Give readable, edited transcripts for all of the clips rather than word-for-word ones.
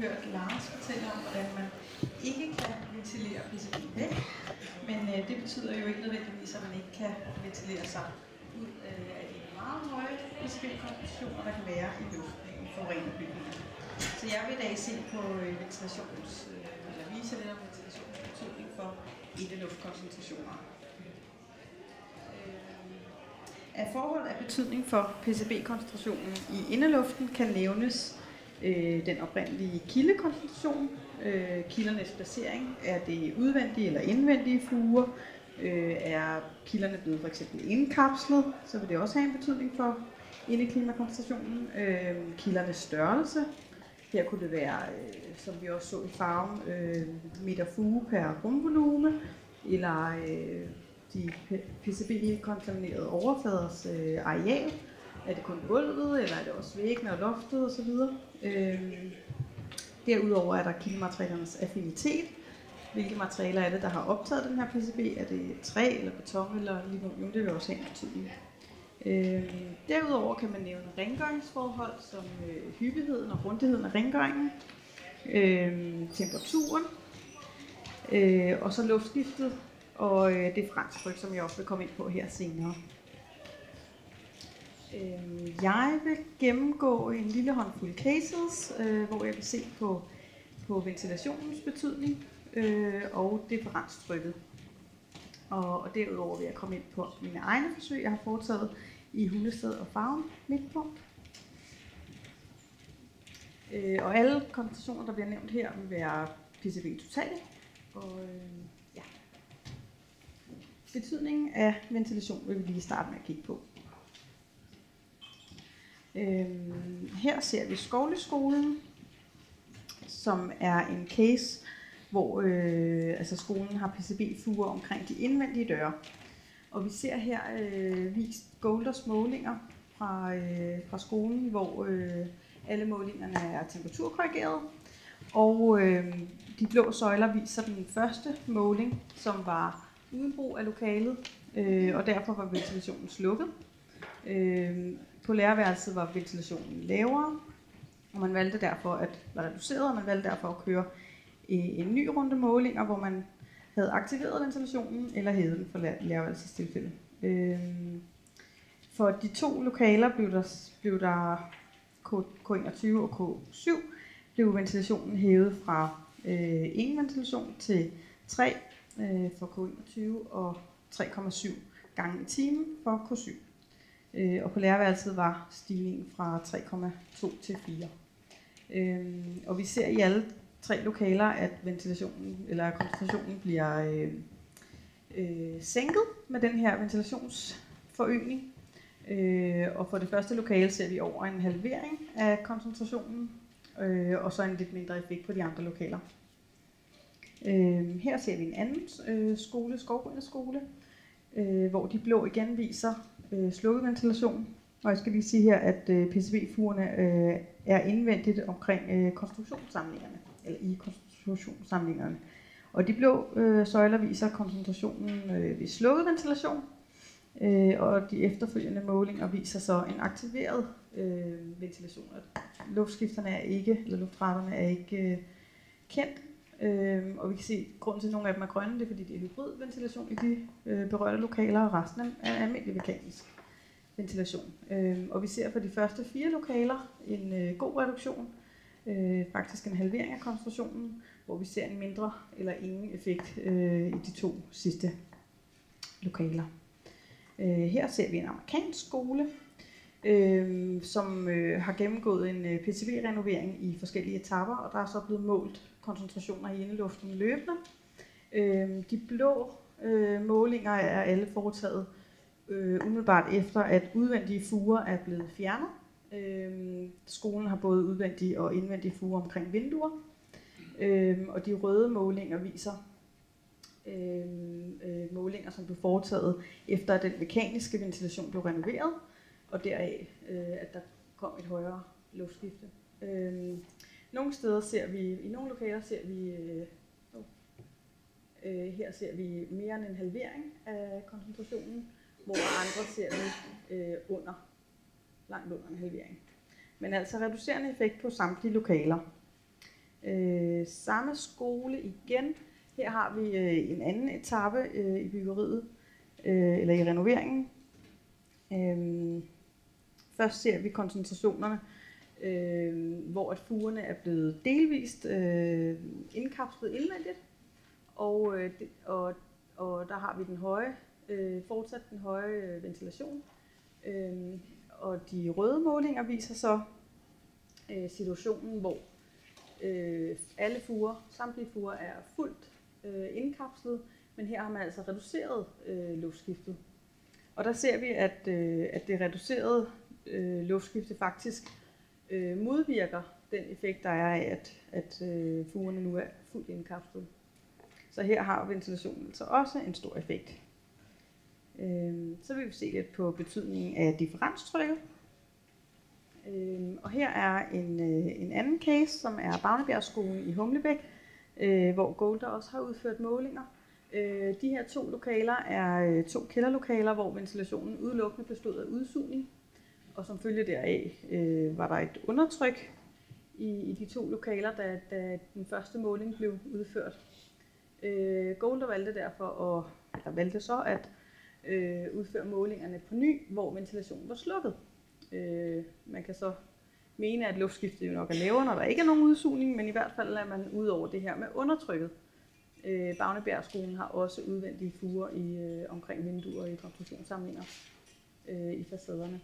hørt Lars fortælle om, hvordan man ikke kan ventilere PCB'en væk. Men det betyder jo ikke nødvendigvis, at man ikke kan ventilere sig ud af de meget høje PCB-koncentrationer, der kan være i luften i forurenede bygninger. Så jeg vil i dag se på eller vise lidt om ventilationens betydning for indeluftkoncentrationer. Af forhold af betydning for PCB-koncentrationen i indeluften kan nævnes den oprindelige kildekoncentration, kildernes placering, er det udvendige eller indvendige fuger, er kilderne blevet for eksempel indkapslet, så vil det også have en betydning for indeklimakoncentrationen, kildernes størrelse. Her kunne det være, som vi også så i farven, meter fuge per rumvolume, eller de PCB-kontaminerede overfladers areal. Er det kun gulvet, eller er det også væggene og loftet osv.? Derudover er der kildematerialernes affinitet. Hvilke materialer er det, der har optaget den her PCB? Er det træ eller beton eller linoleum? Det vil også have en betydning. Derudover kan man nævne rengøringsforhold som hyppigheden og grundigheden af rengøringen, temperaturen, og så luftskiftet og det franktryk, som jeg også vil komme ind på her senere. Jeg vil gennemgå en lille håndfuld cases, hvor jeg vil se på ventilationens betydning og differenstrykket. Og derudover vil jeg komme ind på mine egne forsøg, jeg har foretaget i Hundested og Farum Midtpunkt. Og alle koncentrationer, der bliver nævnt her, vil være PCB totale. Og ja. Betydningen af ventilation vil vi lige starte med at kigge på. Her ser vi Skovleskolen, som er en case, hvor skolen har PCB-fuger omkring de indvendige døre. Og vi ser her vist Golders målinger fra skolen, hvor alle målingerne er temperaturkorrigeret. Og de blå søjler viser den første måling, som var uden brug af lokalet, og derfor var ventilationen slukket. På lærerværelset var ventilationen lavere, og man valgte derfor at være reduceret, og man valgte derfor at køre en ny runde målinger, hvor man havde aktiveret ventilationen eller hævet den for lærerværelsestilfælde. For de to lokaler blev der K21 og K7 blev ventilationen hævet fra ingen ventilation til 3 for K21 og 3,7 gange i timen for K7. Og på lærerværelset var stigningen fra 3,2 til 4. Og vi ser i alle 3 lokaler, at ventilationen eller koncentrationen bliver sænket med den her ventilationsforøgning. Og for det første lokale ser vi over en halvering af koncentrationen, og så en lidt mindre effekt på de andre lokaler. Her ser vi en anden skole, Skovbrynet skole, hvor de blå igen viser slukket ventilation. Og jeg skal lige sige her, at PCB-fugerne er indvendigt omkring konstruktionssamlingerne, eller i konstruktionssamlingerne. Og de blå søjler viser koncentrationen ved slukket ventilation, og de efterfølgende målinger viser så en aktiveret ventilation. Luftskifterne er ikke, eller luftretterne er ikke kendt. Og vi kan se, at grunden til, at nogle af dem er grønne, det er fordi det er hybridventilation i de berørte lokaler, og resten er almindelig mekanisk ventilation. Og vi ser for de første 4 lokaler en god reduktion, faktisk en halvering af koncentrationen, hvor vi ser en mindre eller ingen effekt i de 2 sidste lokaler. Her ser vi en amerikansk skole, som har gennemgået en PCB-renovering i forskellige etaper, og der er så blevet målt koncentrationer i indeluften løbende. De blå målinger er alle foretaget umiddelbart efter, at udvendige fuger er blevet fjernet. Skolen har både udvendige og indvendige fuger omkring vinduer, og de røde målinger viser målinger, som blev foretaget efter, at den mekaniske ventilation blev renoveret, og deraf, at der kom et højere luftskifte. Nogle steder ser vi, i nogle lokaler ser vi, her ser vi mere end en halvering af koncentrationen, hvor andre ser vi langt under en halvering. Men altså reducerende effekt på samtlige lokaler. Samme skole igen. Her har vi en anden etape i byggeriet, eller i renoveringen. Først ser vi koncentrationerne, hvor at fugerne er blevet delvist indkapslet indvendigt, og der har vi den høje, fortsat den høje ventilation. Og de røde målinger viser så situationen, hvor samtlige fuger er fuldt indkapslet, men her har man altså reduceret luftskiftet. Og der ser vi, at det reducerede luftskifte faktisk modvirker den effekt, der er af, at fugerne nu er fuldt indkapslet. Så her har ventilationen altså også en stor effekt. Så vil vi se lidt på betydningen af differenstrykket. Og her er en anden case, som er Bavnebjergskolen i Humlebæk, hvor Golder også har udført målinger. De her 2 lokaler er 2 kælderlokaler, hvor ventilationen udelukkende bestod af udsugning. Og som følge deraf var der et undertryk i de 2 lokaler, da den første måling blev udført. Golder valgte så at udføre målingerne på ny, hvor ventilationen var slukket. Man kan så mene, at luftskiftet jo nok er lavere, når der ikke er nogen udsugning, men i hvert fald er man ud over det her med undertrykket. Bavnebjergskolen har også udvendige fuger omkring vinduer i konstruktionssamlinger i facaderne.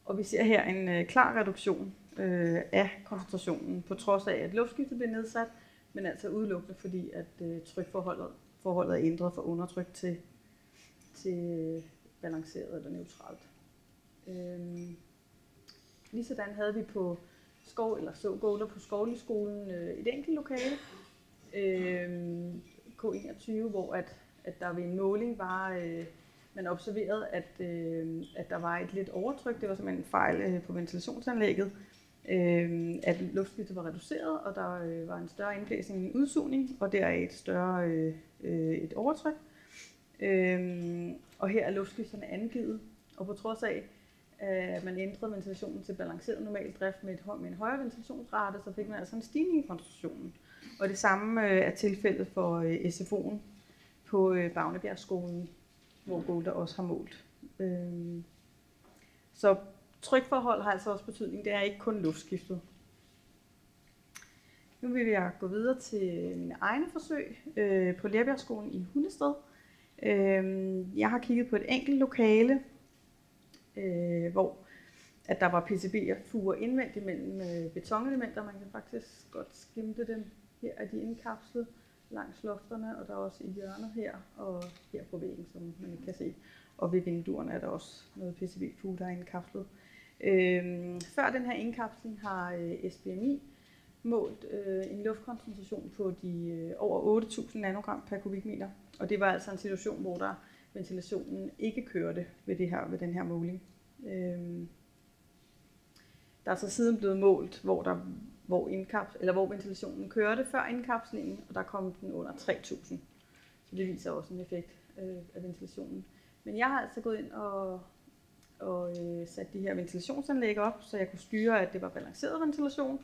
Og vi ser her en klar reduktion af koncentrationen, på trods af, at luftskiftet bliver nedsat, men altså udelukkende fordi, at trykforholdet er ændret fra undertryk til balanceret eller neutralt. Ligesådan havde vi på Golder på Skovligskolen et enkelt lokale, K21, hvor at der ved en måling var, man observerede, at der var et lidt overtryk. Det var simpelthen en fejl på ventilationsanlægget, at luftskiftet var reduceret, og der var en større indblæsning end udsugning, og der er et overtryk. Og her er luftskifterne angivet, og på trods af, at man ændrede ventilationen til balanceret normal drift med en højere ventilationsrate, så fik man altså en stigning i koncentrationen. Og det samme er tilfældet for SFO'en på Bavnebjergskolen, hvor Golder også har målt. Så trykforhold har altså også betydning. Det er ikke kun luftskiftet. Nu vil jeg gå videre til mine egne forsøg på Lærbjergskolen i Hundested. Jeg har kigget på et enkelt lokale, hvor at der var PCB-fuger indvendigt mellem betonelementer. Man kan faktisk godt skimte dem. Her er de indkapslet langs lofterne, og der er også i hjørnet her, og her på væggen, som man ikke kan se. Og ved vinduerne er der også noget PCB-fuge, der er indkapslet. Før den her indkapsling har SBMI målt en luftkoncentration på de over 8.000 nanogram per kubikmeter. Og det var altså en situation, hvor ventilationen ikke kørte ved den her måling. Der er så siden blevet målt, hvor ventilationen kørte før indkapslingen, og der kom den under 3.000. Så det viser også en effekt af ventilationen. Men jeg har altså gået ind og sat de her ventilationsanlæg op, så jeg kunne styre, at det var balanceret ventilation.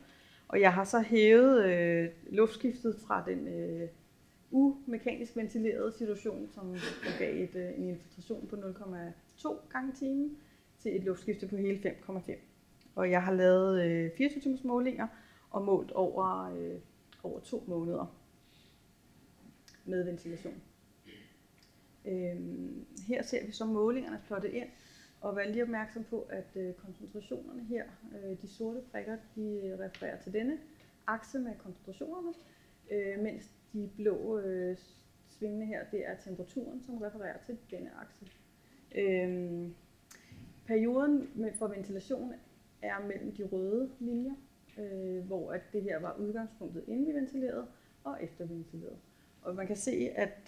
Og jeg har så hævet luftskiftet fra den umekanisk ventilerede situation, som gav en infiltration på 0,2 gange timen, til et luftskifte på hele 5,5. Og jeg har lavet 24 timers målinger og målt over 2 måneder med ventilation. Her ser vi så målingerne plottet ind, og vær lige opmærksom på, at koncentrationerne her, de sorte prikker, de refererer til denne akse med koncentrationerne, mens de blå svingende her, det er temperaturen, som refererer til denne akse. Perioden for ventilation er mellem de røde linjer, hvor at det her var udgangspunktet, inden vi ventilerede, og efter ventileret. Og man kan se, at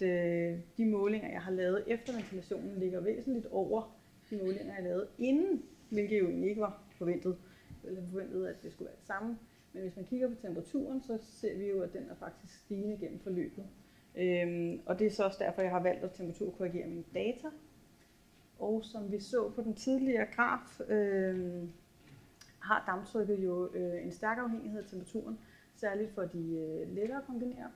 de målinger, jeg har lavet efter ventilationen, ligger væsentligt over de målinger, jeg lavede inden, hvilket jo egentlig ikke var forventet. Eller forventet, at det skulle være det samme. Men hvis man kigger på temperaturen, så ser vi jo, at den er faktisk stigende gennem forløbet. Og det er så også derfor, jeg har valgt at temperaturkorrigere mine data. Og som vi så på den tidligere graf, har damptrykket jo en stærk afhængighed af temperaturen, særligt for de lettere kondensere.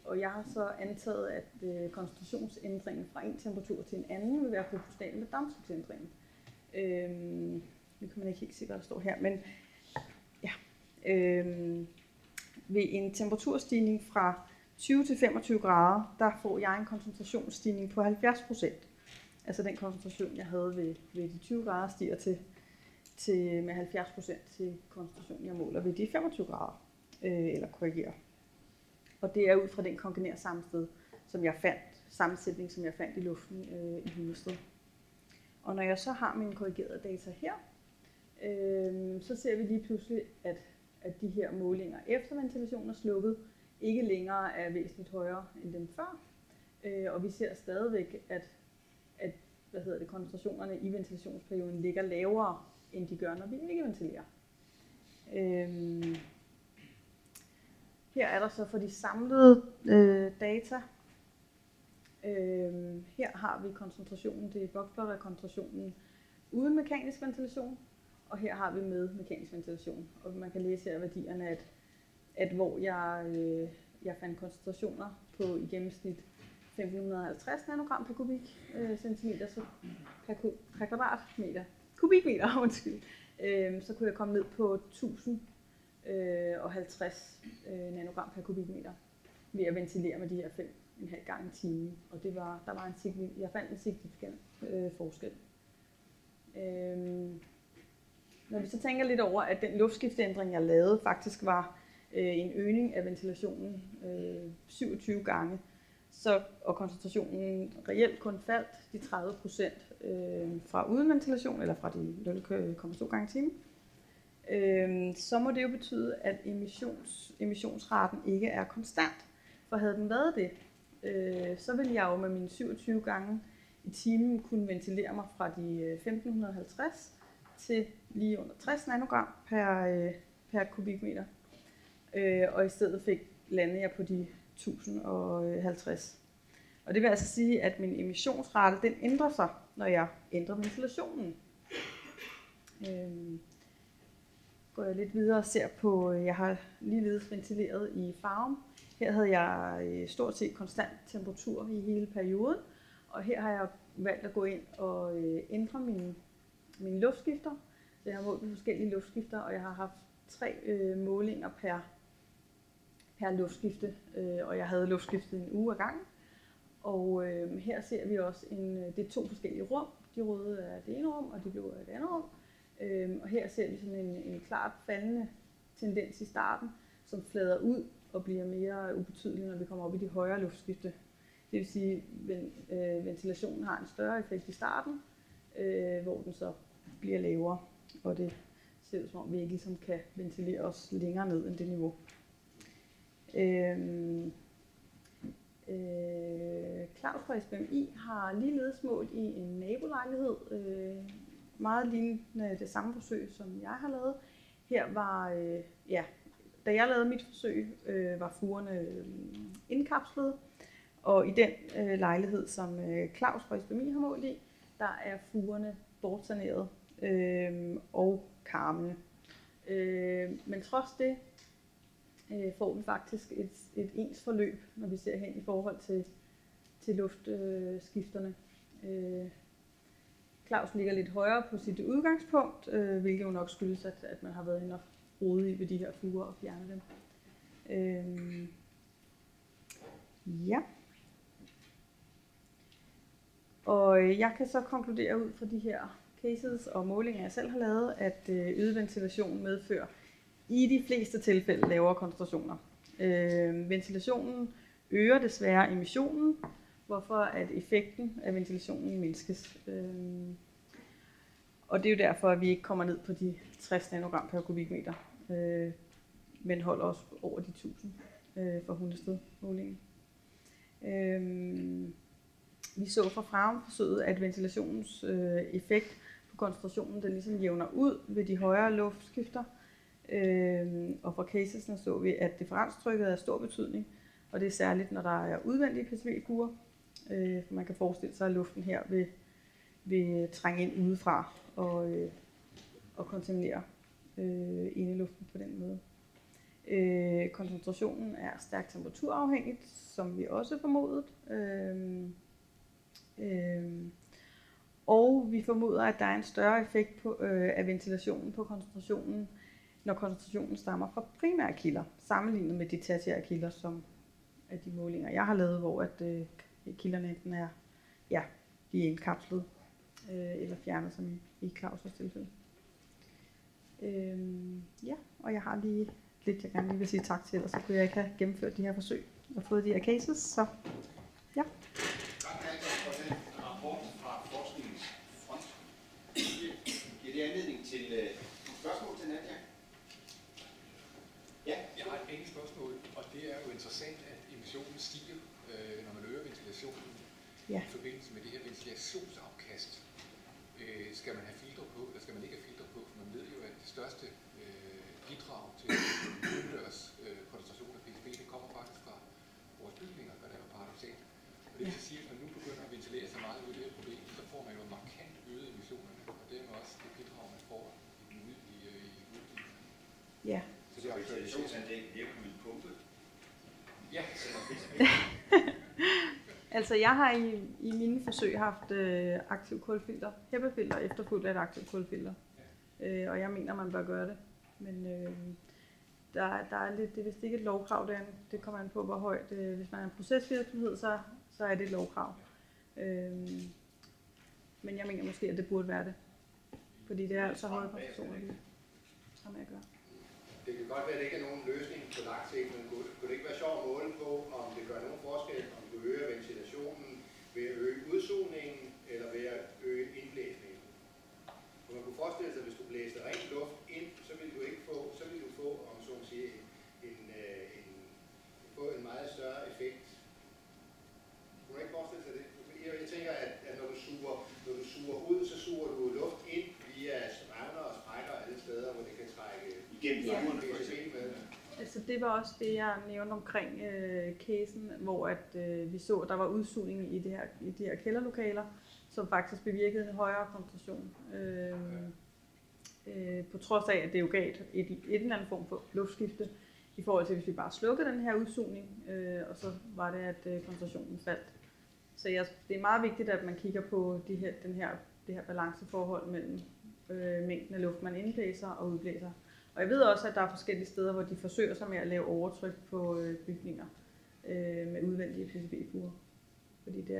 Og jeg har så antaget, at koncentrationsændringen fra en temperatur til en anden vil være proportional med damptryksændringen. Nu kan man ikke helt se, hvad der står her, men ja. Ved en temperaturstigning fra 20 til 25 grader, der får jeg en koncentrationsstigning på 70%. Altså den koncentration, jeg havde ved de 20 grader, stiger med 70% til koncentrationen, jeg måler ved de 25 grader, eller korrigerer. Og det er ud fra den kongrener sammensætning, som jeg fandt i luften i Hundested. Og når jeg så har mine korrigerede data her, så ser vi lige pludselig, at de her målinger efter ventilationen er slukket, ikke længere er væsentligt højere end dem før. Og vi ser stadigvæk, at koncentrationerne i ventilationsperioden ligger lavere, end de gør, når vi ikke ventilerer. Her er der så for de samlede data. Her har vi koncentrationen, det er boksblotterkoncentrationen uden mekanisk ventilation, og her har vi med mekanisk ventilation. Og man kan læse her værdierne, at hvor jeg fandt koncentrationer på i gennemsnit 1550 nanogram per kubikcentimeter, så per kvadratmeter, kubikmeter, undskyld, så kunne jeg komme ned på 1050 nanogram per kubikmeter ved at ventilere med de her 5,5 gange i timen. Og jeg fandt en signifikant forskel. Når vi så tænker lidt over, at den luftskifteændring, jeg lavede, faktisk var en øgning af ventilationen 27 gange, og koncentrationen reelt kun faldt de 30% fra uden ventilation, eller fra de 0,2 gange i timen, så må det jo betyde, at emissionsraten ikke er konstant. For havde den været det, så ville jeg jo med mine 27 gange i timen kunne ventilere mig fra de 1550 til lige under 60 nanogram per kubikmeter. Og i stedet landede jeg på de 1050. Og det vil altså sige, at min emissionsrate den ændrer sig, når jeg ændrer ventilationen. Går jeg lidt videre og ser på, jeg har ligeledes ventileret i Farum. Her havde jeg stort set konstant temperatur i hele perioden, og her har jeg valgt at gå ind og ændre mine luftskifter. Så jeg har målt forskellige luftskifter, og jeg har haft 3 målinger per luftskifte, og jeg havde luftskiftet en uge ad gangen. Og her ser vi også, det er 2 forskellige rum. De røde er det ene rum, og de blå er det andet rum. Og her ser vi sådan en klart faldende tendens i starten, som flader ud og bliver mere ubetydelig, når vi kommer op i de højere luftskifte. Det vil sige, at ventilationen har en større effekt i starten, hvor den så bliver lavere, og det ser ud som om vi ikke ligesom kan ventilere os længere ned end det niveau. Claus fra SBMI har ligeledes målt i en nabolejlighed, meget lignende det samme forsøg, som jeg har lavet. Her var, da jeg lavede mit forsøg, var fugerne indkapslet, og i den lejlighed, som Claus fra SBMI har målt i, der er fugerne bortsaneret og karmene. Men trods det får vi faktisk et ens forløb, når vi ser hen i forhold til luftskifterne. Claus ligger lidt højere på sit udgangspunkt, hvilket jo nok skyldes, at man har været inde og rode i ved de her fuger og fjerne dem. Ja. Og jeg kan så konkludere ud fra de her cases og målinger, jeg selv har lavet, at øget ventilation medfører i de fleste tilfælde lavere koncentrationer. Ventilationen øger desværre emissionen, hvorfor at effekten af ventilationen mindskes. Og det er jo derfor, at vi ikke kommer ned på de 60 nanogram per kubikmeter, men holder os over de 1000 for Hundested-målingen. Vi så fra Farum-forsøget, at ventilationens effekt på koncentrationen den ligesom jævner ud ved de højere luftskifter. Og fra casesene så vi, at differenstrykket er af stor betydning, og det er særligt, når der er udvendige PCV-fuger. Man kan forestille sig, at luften her vil trænge ind udefra at kontaminere indeluften på den måde. Koncentrationen er stærkt temperaturafhængigt, som vi også formodet. Og vi formoder, at der er en større effekt af ventilationen på koncentrationen, når koncentrationen stammer fra primære kilder, sammenlignet med de tertiære kilder, som er de målinger, jeg har lavet, hvor at kilderne enten er, de er indkapslet eller fjernet, som i Claus' tilfælde. Og jeg har lige lidt, jeg gerne lige vil sige tak til, og så kunne jeg ikke have gennemført de her forsøg og fået de her cases, så ja. Tak for den rapport fra Forskningsfront. Giver det anledning til spørgsmål til Nadia? Ja. Jeg har et enkelt spørgsmål, og det er jo interessant, at emissionen stiger, når man øger ventilationen i forbindelse med det her ventilationsafkast. Skal man have filtre på, eller skal man ikke have filtre på? For man ved jo, at det største bidrag til udendørs koncentration af PCB, det kommer faktisk fra vores bygninger, hvad der er paradoksalt. Og det vil sige, at når man nu begynder at ventilere så meget ud af det her problem, så får man jo markant øget emissionerne, og dermed også det bidrag, man får ude i udbyggningen. Ja. Så det er ventilationsanlæg virker med en pumpe? Ja. Altså jeg har i mine forsøg haft aktiv kulfilter, HEPA-filter efterfulgt af et aktivt kulfilter. Og jeg mener, man bør gøre det. Men der er lidt, det er vist ikke et lovkrav, det kommer an på, hvor højt. Hvis man er en procesvirksomhed, så er det et lovkrav. Men jeg mener måske, at det burde være det. Fordi det er altså høje koncentrationer, vi har med at gøre. Det kan godt være, at det ikke er nogen løsning på lang sigt, men kunne det ikke være sjovt at måle på, om det gør nogen forskel, om du øger ventilationen ved at øge udsugningen eller ved at øge indblæsningen? For man kunne forestille sig, at hvis du blæste ren luft ind, så ville du få, om så at sige, en meget større effekt. Kunne man ikke forestille sig det? Jeg tænker, at når du suger ud, så suger du luft ind via render og sprækker alle steder, hvor det kan trække igennem fluerne for eksempel. Altså det var også det, jeg nævnte omkring casen, hvor at, vi så, at der var udsugning i de her kælderlokaler, som faktisk bevirkede en højere koncentration. På trods af, at det jo gav et eller andet form for luftskifte, i forhold til, hvis vi bare slukkede den her udsugning, og så var det, at koncentrationen faldt. Så det er meget vigtigt, at man kigger på det her balanceforhold mellem mængden af luft, man indblæser og udblæser. Og jeg ved også, at der er forskellige steder, hvor de forsøger sig med at lave overtryk på bygninger med udvendige PCB-fuger. Fordi det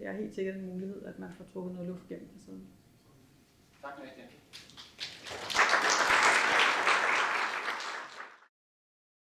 er helt sikkert en mulighed, at man får trukket noget luft gennem facaden. Tak, Nadia.